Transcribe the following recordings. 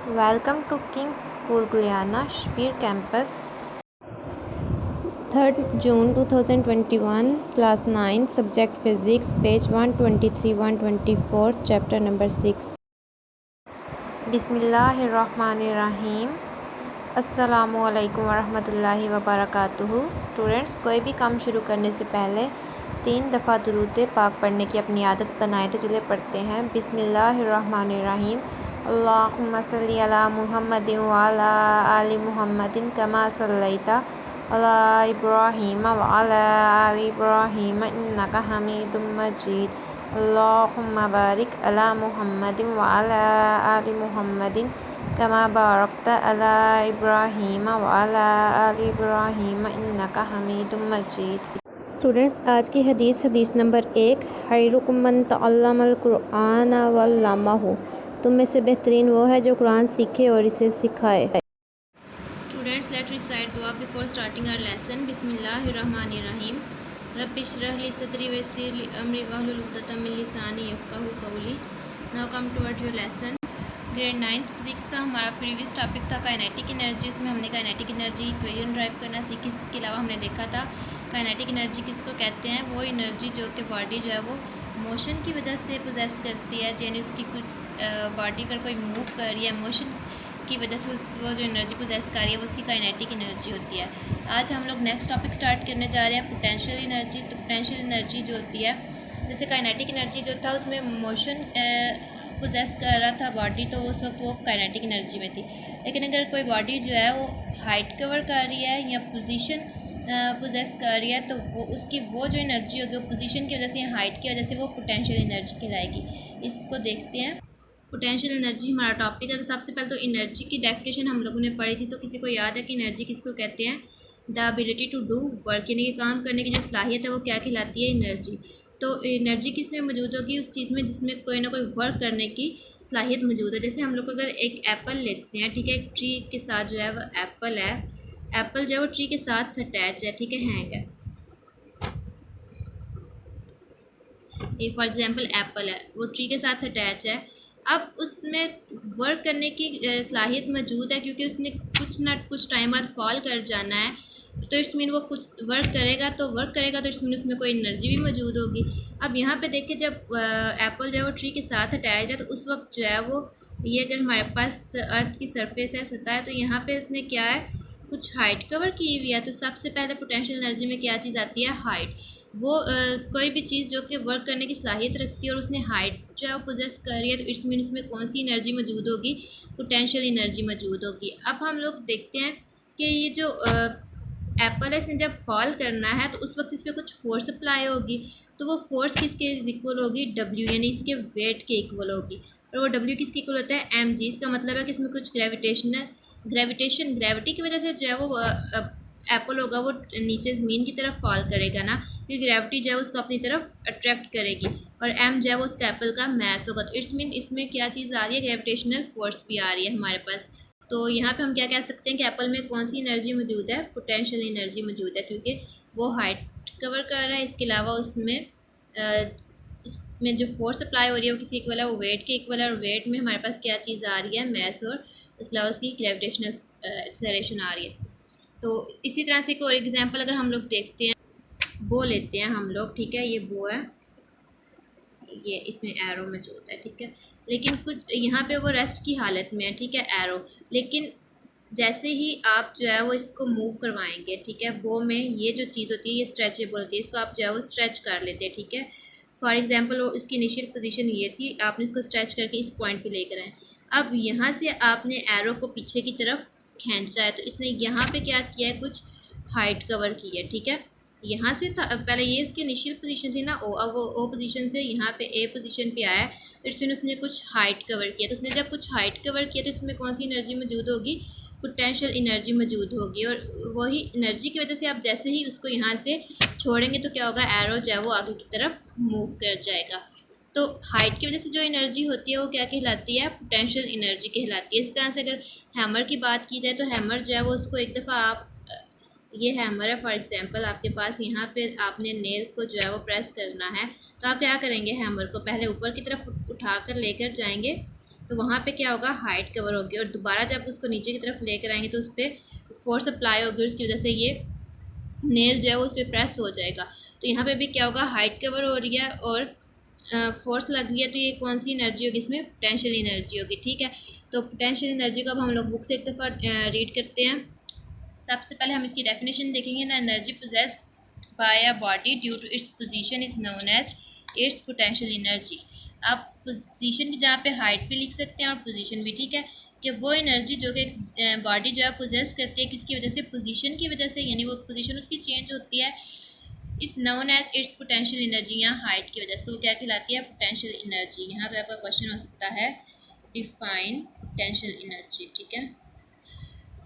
Welcome to King's School Guliana, Shbir Campus. 3rd June 2021, Class 9, Subject Physics, page 123-124, Chapter number 6. बिस्मिल्लाहिर्रहमानिर्रहीम. अस्सलामुअलैकुम वरहमतुल्लाहि वबरकातुहू. Students, कोई भी काम शुरू करने से पहले 3 दफ़ा दुरूद पाक पढ़ने की अपनी आदत बनाएं. तो चलिए पढ़ते हैं. बिस्मिल्लाहिर्रहमानिर्रहीम. अल्लाहुम्मा सल्ली अला मुहम्मदिन व अला आलि मुहम्मदिन कमा सल्लैता अला इब्राहीम व अला आलि इब्राहीम इन्नका हमीदुम मजीद. अल्लाहुम्मा बारिक अला मुहम्मदिन व अला आलि मुहम्मदिन कमा बारकता अला इब्राहीम व अला आलि इब्राहीम इन्नका हमीदुम मजीद. स्टूडेंट्स, आज की हदीस नंबर 1. खैरुकुम मन तअल्लमल कुरआन व अल्लमहु. तुम में से बेहतरीन वो है जो कुरान सीखे और इसे सिखाए. Students, let's recite dua before starting our lesson. Bismillahirrahmanirrahim. Rabbi shrah li sadri wa yassir li amri wahlul 'uqdatam min lisani yafqahu qawli. Now come towards your lesson. Grade 9 physics का हमारा प्रीवियस टॉपिक था kinetic energy. इसमें हमने kinetic energy equation drive करना सीखी. इसके अलावा हमने देखा था काइनेटिक एनर्जी किसको कहते हैं. वो एनर्जी जो कि बॉडी जो है वो मोशन की वजह से पोजेस करती है, यानी उसकी कुछ बॉडी अगर कोई मूव कर रही है मोशन की वजह से वो जो एनर्जी पोजेस कर रही है वो उसकी काइनेटिक एनर्जी होती है. आज हम लोग नेक्स्ट टॉपिक स्टार्ट करने जा रहे हैं पोटेंशियल एनर्जी. तो पोटेंशियल एनर्जी जो होती है, जैसे काइनेटिक एनर्जी जो था उसमें मोशन पोजेस कर रहा था बॉडी, तो उस वक्त वो काइनेटिक एनर्जी में थी. लेकिन अगर कोई बॉडी जो है वो हाइट कवर कर रही है या पोजीशन पोजेस कर रही है, तो वो उसकी वो जो एनर्जी होगी वो पोजीशन की वजह से या हाइट की वजह से वो पोटेंशियल एनर्जी कहलाएगी. इसको देखते हैं. पोटेंशियल एनर्जी हमारा टॉपिक है. तो सबसे पहले तो एनर्जी की डेफिनेशन हम लोगों ने पढ़ी थी. तो किसी को याद है कि एनर्जी किसको कहते हैं? The ability to do work, यानी कि काम करने की जो सलाहियत है वो क्या कहलाती है? एनर्जी. तो एनर्जी किस में मौजूद होगी? उस चीज़ में जिसमें कोई ना कोई वर्क करने की सलाहियत मौजूद है. जैसे हम लोग अगर एक एप्पल लेते हैं, ठीक है, एक ट्री के साथ जो है वो एप्पल है, एप्पल जो है वो ट्री के साथ अटैच है, ठीक है, हैंग है. ये फॉर एग्जांपल एप्पल है, वो ट्री के साथ अटैच है. अब उसमें वर्क करने की सलाहियत मौजूद है क्योंकि उसने कुछ ना कुछ टाइम बाद फॉल कर जाना है. तो इट्स मीन वो कुछ वर्क करेगा तो इट्स मीन उसमें कोई एनर्जी भी मौजूद होगी. अब यहाँ पे देखिए, जब एप्पल जो है वो ट्री के साथ अटैच है, तो उस वक्त जो है वो ये अगर हमारे पास अर्थ की सरफेस है, सतह है, तो यहाँ पे उसने क्या है, कुछ हाइट कवर की हुई है. तो सबसे पहले पोटेंशियल एनर्जी में क्या चीज़ आती है? हाइट. वो कोई भी चीज़ जो कि वर्क करने की सलाहियत रखती है और उसने हाइट जो है वो पोजेस कर रही है, तो इट्स मीन उसमें कौन सी एनर्जी मौजूद होगी? पोटेंशियल एनर्जी मौजूद होगी. अब हम लोग देखते हैं कि ये जो एप्पल है, इसने जब फॉल करना है तो उस वक्त इस पर कुछ फोर्स अप्लाई होगी. तो वो फोर्स किसके इक्वल होगी? डब्ल्यू, यानी इसके वेट के इक्वल होगी. और वो डब्ल्यू किसके इक्वल होता है? M g. इसका मतलब है कि इसमें कुछ ग्रेविटी की वजह से जो है वो एप्पल होगा वो नीचे ज़मीन की तरफ फॉल करेगा ना, क्योंकि ग्रेविटी जो है उसको अपनी तरफ अट्रैक्ट करेगी. और एम जो है वो उसका एप्पल का मैस होगा. तो इट्स मीन इसमें क्या चीज़ आ रही है? ग्रेविटेशनल फोर्स भी आ रही है हमारे पास. तो यहाँ पे हम क्या कह सकते हैं कि एप्पल में कौन सी एनर्जी मौजूद है? पोटेंशियल एनर्जी मौजूद है, क्योंकि वो हाइट कवर कर रहा है. इसके अलावा उसमें जो फोर्स अप्लाई हो रही है वो किसी इक्वल है? वो वेट के इक्वल है. और वेट में हमारे पास क्या चीज़ आ रही है? मैस. और इसके अलावा उसकी ग्रेविटेशनल एक्सेलरेशन आ रही है. तो इसी तरह से एक और एग्जांपल अगर हम लोग देखते हैं, बो लेते हैं हम लोग, ठीक है, ये बो है, ये इसमें एरो मौजूद है, ठीक है, लेकिन कुछ यहाँ पे वो रेस्ट की हालत में है, ठीक है, एरो. लेकिन जैसे ही आप जो है वो इसको मूव करवाएंगे, ठीक है, बो में ये जो चीज़ होती है ये स्ट्रेचेबल होती है. इसको आप जो है वो स्ट्रेच कर लेते हैं, ठीक है. फॉर एग्जांपल वो इसकी इनिशियल पोजीशन ये थी, आपने इसको स्ट्रेच करके इस पॉइंट पे लेकर आए. अब यहाँ से आपने एरो को पीछे की तरफ खींचा है, तो इसने यहाँ पे क्या किया है? कुछ हाइट कवर की है, ठीक है. यहाँ से था पहले, ये इसकी इनिशियल पोजीशन थी ना ओ, अब वो ओ पोजीशन से यहाँ पे ए पोजीशन पे आया है, तो इसमें उसने कुछ हाइट कवर किया. तो उसने जब कुछ हाइट कवर किया तो इसमें कौन सी एनर्जी मौजूद होगी? पोटेंशियल एनर्जी मौजूद होगी. और वही एनर्जी की वजह से आप जैसे ही उसको यहाँ से छोड़ेंगे तो क्या होगा? एरो जो है वो आगे की तरफ मूव कर जाएगा. तो हाइट की वजह से जो एनर्जी होती है वो क्या कहलाती है? पोटेंशियल एनर्जी कहलाती है. इस तरह से अगर हैमर की बात की जाए तो हैमर जो है वो उसको एक दफ़ा आप, ये हैमर है फॉर एग्जांपल आपके पास, यहाँ पे आपने नेल को जो है वो प्रेस करना है, तो आप क्या करेंगे? हैमर को पहले ऊपर की तरफ उठा कर लेकर जाएंगे, तो वहाँ पे क्या होगा, हाइट कवर होगी, और दोबारा जब उसको नीचे की तरफ लेकर आएंगे तो उस पर फोर्स अप्लाई होगी, उसकी वजह से ये नेल जो है वो उस पर प्रेस हो जाएगा। तो यहाँ पे भी क्या होगा, हाइट कवर हो रही है और फोर्स लग रही है, तो ये कौन सी एनर्जी होगी, इसमें पोटेंशियल एनर्जी होगी। ठीक है, तो पोटेंशियल एनर्जी को अब हम लोग बुक से एक दफ़ा रीड करते हैं। सबसे पहले हम इसकी डेफिनेशन देखेंगे ना। Energy possessed by a body due to its position is known as its potential energy. आप पोजीशन की जहाँ पे हाइट भी लिख सकते हैं और पोजीशन भी। ठीक है, कि वो एनर्जी जो कि बॉडी जो है पोजेस करती है, किसकी वजह से, पोजीशन की वजह से, यानी वो पोजीशन उसकी चेंज होती है, is known as its potential energy, यहाँ हाइट की वजह से। तो वो क्या कहलाती है, पोटेंशियल एनर्जी। यहाँ पे आपका क्वेश्चन हो सकता है डिफाइन पोटेंशियल एनर्जी। ठीक है,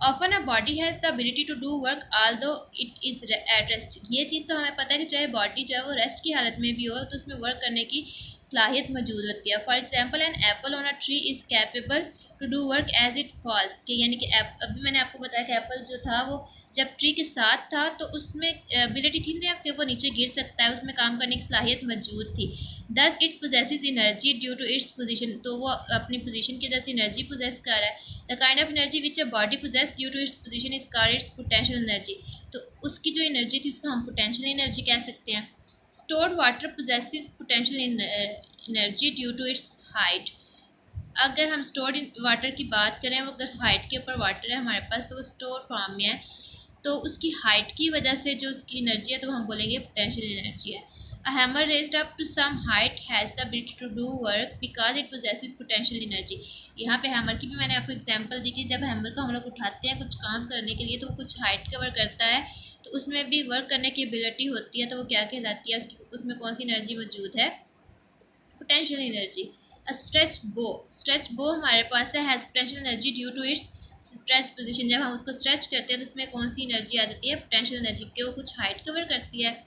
often a body has the ability to do work although it is at rest. ये चीज़ तो हमें पता है कि चाहे बॉडी जो है वो रेस्ट की हालत में भी हो तो उसमें वर्क करने की सलाहियत मौजूद होती है। For example, an apple on a tree is capable to do work as it falls, कि यानी कि अभी मैंने आपको बताया कि एप्पल जो था वो जब ट्री के साथ था तो उसमें एबिलिटी थी ना कि वो नीचे गिर सकता है, उसमें काम करने की सलाहियत मौजूद थी। Thus it possesses energy due to its position, तो वो अपनी पोजीशन की वजह से एनर्जी पोजेस कर रहा है। The kind of energy which a body possesses due to its position is called its potential energy. तो उसकी जो एनर्जी थी उसको हम पोटेंशियल एनर्जी कह सकते हैं। Stored water possesses potential energy due to its height. अगर हम स्टोर्ड वाटर की बात करें, वो अगर हाइट के ऊपर वाटर है हमारे पास तो वो स्टोर फॉर्म में है, तो उसकी हाइट की वजह से जो उसकी एनर्जी है तो हम बोलेंगे पोटेंशियल एनर्जी है। A hammer raised up to some height has the ability to do work because it possesses potential energy. यहाँ पे हैमर की भी मैंने आपको एग्जांपल दी कि जब हैमर को हम लोग उठाते हैं कुछ काम करने के लिए तो वो कुछ हाइट कवर करता है, तो उसमें भी वर्क करने की एबिलिटी होती है, तो वो क्या कहलाती है, उसमें कौन सी एनर्जी मौजूद है, पोटेंशियल एनर्जी। अ स्ट्रेच बो हमारे पास है, has potential energy due to its stretch position. जब हम उसको स्ट्रेच करते हैं तो उसमें कौन सी एनर्जी आ जाती है, पोटेंशियल एनर्जी, के वो कुछ हाइट कवर करती है।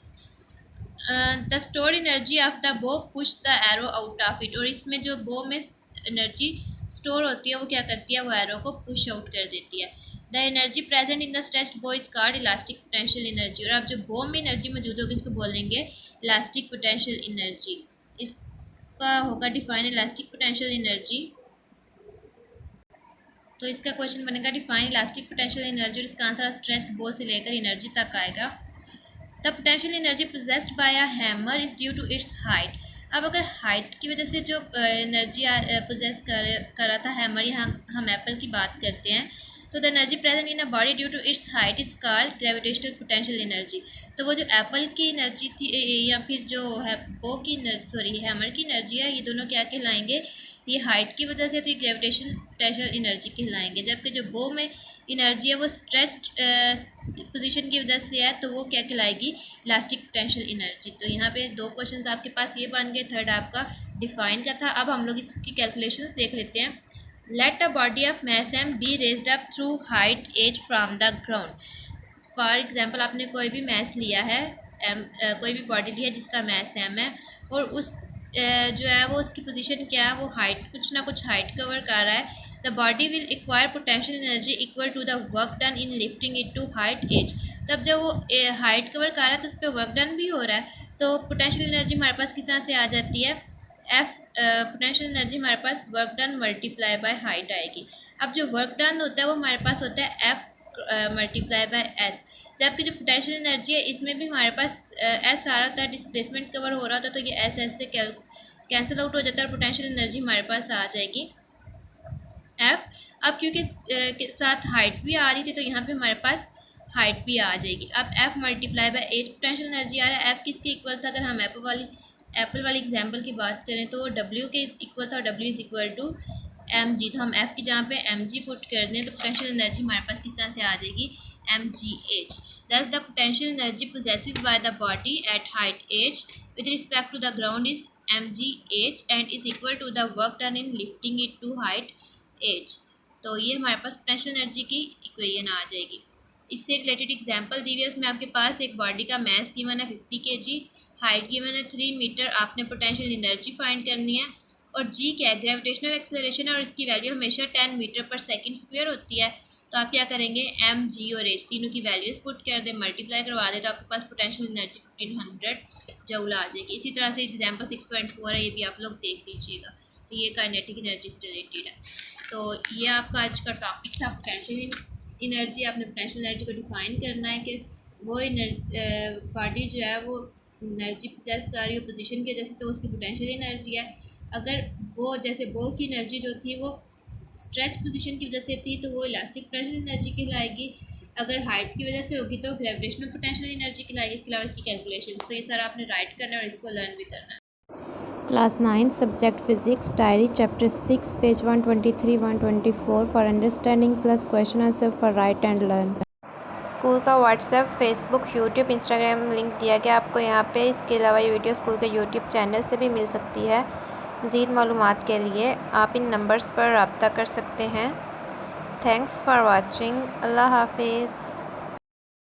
The stored energy of the bow push the arrow out of it, और इसमें जो बो में एनर्जी स्टोर होती है वो क्या करती है, वो एरो को पुश आउट कर देती है। The energy present in the stretched bow is called elastic potential energy. और अब जो बो में एनर्जी मौजूद होगी इसको बोलेंगे इलास्टिक पोटेंशियल एनर्जी। इसका होगा डिफाइन इलास्टिक पोटेंशियल एनर्जी। तो इसका क्वेश्चन बनेगा डिफाइन इलास्टिक पोटेंशियल एनर्जी, और इसका आंसर स्ट्रेच्ड बो से लेकर एनर्जी तक आएगा। The potential energy possessed by a hammer is due to its height. अब अगर हाइट की वजह से जो एनर्जी पोजेस कर रहा था हैमर, यहाँ हम एप्पल की बात करते हैं, तो the energy present in a body due to its height is called gravitational potential energy. तो वो जो एप्पल की एनर्जी थी या फिर जो है बो की सॉरी हैमर की एनर्जी है, ये दोनों क्या कहलाएंगे, ये हाइट की वजह से तो ये ग्रेविटेशनल पोटेंशियल एनर्जी कहलाएंगे। जबकि जो बो में एनर्जी है वो स्ट्रेच्ड पोजीशन की वजह से है, तो वो क्या कहलाएगी, इलास्टिक पोटेंशियल एनर्जी। तो यहाँ पे दो क्वेश्चंस आपके पास ये बन गए, थर्ड आपका डिफाइन का था। अब हम लोग इसकी कैलकुलेशंस देख लेते हैं। Let a body of mass m be raised up through height h from the ground. For example, आपने कोई भी मैस लिया है, कोई भी बॉडी ली है जिसका मैस एम है, और उस जो है वो उसकी पोजीशन क्या है, वो हाइट कुछ ना कुछ हाइट कवर कर रहा है। The body will acquire potential energy equal to the work done in lifting it to height h. तब जब वो हाइट कवर कर रहा है तो उस पर वर्क डन भी हो रहा है, तो पोटेंशियल एनर्जी हमारे पास किस तरह से आ जाती है, एफ पोटेंशियल एनर्जी हमारे पास work done multiply by height आएगी। अब जो वर्क डन होता है वो हमारे पास होता है एफ मल्टीप्लाई बाय एस। जबकि जो पोटेंशियल एनर्जी है इसमें भी हमारे पास एस आ रहा था, डिस्प्लेसमेंट कवर हो रहा था, तो ये एस एस से कैंसिल आउट हो जाता है और पोटेंशियल एनर्जी हमारे पास आ जाएगी एफ। अब क्योंकि के साथ हाइट भी आ रही थी तो यहाँ पे हमारे पास हाइट भी आ जाएगी। अब F multiply by H potential energy आ रहा है, एफ किसके इक्वल था, अगर हम एप्पल वाली एग्जाम्पल की बात करें तो डब्ल्यू के इक्वल था, और W is equal to m g. तो हम एफ की जहाँ पे एम जी पुट कर दें तो पोटेंशियल एनर्जी हमारे पास किस तरह से आ जाएगी, m g h. Thus the potential energy possesses by the body at height h with respect to the ground is m g h and is equal to the work done in lifting it to height h. तो ये हमारे पास potential energy की equation आ जाएगी। इससे related example दी हुई है, उसमें आपके पास एक बॉडी का मास गिवन है 50 kg, हाइट गिवन है 3 मीटर, आपने पोटेंशियल एनर्जी फाइंड करनी है, और जी क्या है, ग्रेविटेशनल एक्सेलरेशन है, और इसकी वैल्यू हमेशा 10 मीटर पर सेकंड स्क्वायर होती है। तो आप क्या करेंगे, एम जी और एच तीनों की वैल्यूज़ पुट कर दें, मल्टीप्लाई करवा दें, तो आपके पास पोटेंशियल एनर्जी 1500 जूल आ जाएगी। इसी तरह से एग्जाम्पल 6.4 है, ये भी आप लोग देख लीजिएगा। ये काइनेटिक एनर्जी से रिलेटेड है। तो ये आपका आज का टॉपिक था पोटेंशियल एनर्जी। आपने पोटेंशियल एनर्जी को डिफाइन करना है कि वो पार्टी जो है वो एनर्जी पोजेस कर रही है पोजीशन की वजह से, तो उसकी पोटेंशियल एनर्जी है। अगर वो जैसे बॉल की एनर्जी जो थी वो स्ट्रेच पोजीशन की वजह से थी तो वो इलास्टिक पोटेंशियल एनर्जी कहलाएगी। अगर हाइट की वजह से होगी तो ग्रेविटेशनल पोटेंशियल एनर्जी कहलाएगी। इसके अलावा इसकी कैलकुलेशन तो ये सारा आपने राइट करना है और इसको लर्न भी करना है। Class 9 Subject Physics Diary Chapter 6 page 123-124 for understanding plus question answer for write and learn। School का WhatsApp, Facebook, YouTube, Instagram link दिया गया आपको यहाँ पे। इसके अलावा ये वीडियो स्कूल के यूट्यूब चैनल से भी मिल सकती है। मज़ीद मालूमात के लिए आप इन नंबर्स पर रब्ता कर सकते हैं। Thanks for watching. अल्लाह हाफिज़।